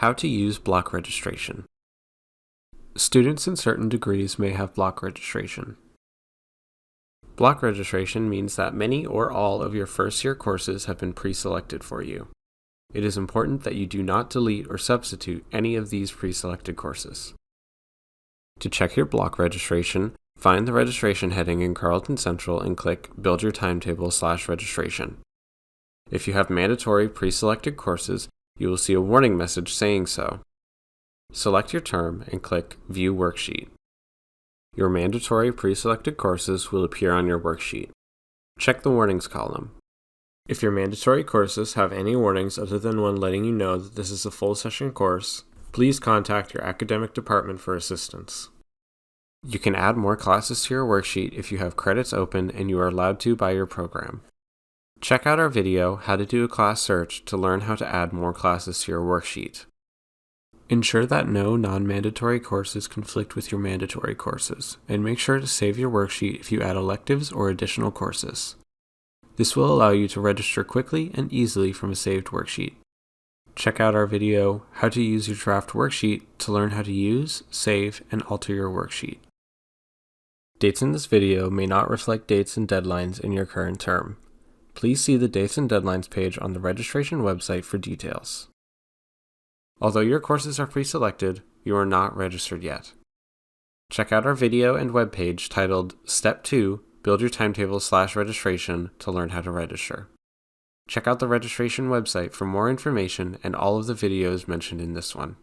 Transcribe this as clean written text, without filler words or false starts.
How to use block registration. Students in certain degrees may have block registration. Block registration means that many or all of your first-year courses have been pre-selected for you. It is important that you do not delete or substitute any of these pre-selected courses. To check your block registration, find the registration heading in Carleton Central and click Build Your Timetable/Registration. If you have mandatory pre-selected courses, you will see a warning message saying so. Select your term and click View Worksheet. Your mandatory pre-selected courses will appear on your worksheet. Check the Warnings column. If your mandatory courses have any warnings other than one letting you know that this is a full session course, please contact your academic department for assistance. You can add more classes to your worksheet if you have credits open and you are allowed to by your program. Check out our video, How to Do a Class Search, to learn how to add more classes to your worksheet. Ensure that no non-mandatory courses conflict with your mandatory courses, and make sure to save your worksheet if you add electives or additional courses. This will allow you to register quickly and easily from a saved worksheet. Check out our video, How to Use Your Draft Worksheet, to learn how to use, save, and alter your worksheet. Dates in this video may not reflect dates and deadlines in your current term. Please see the Dates and Deadlines page on the registration website for details. Although your courses are pre-selected, you are not registered yet. Check out our video and webpage titled Step 2, Build Your Timetable/Registration to learn how to register. Check out the registration website for more information and all of the videos mentioned in this one.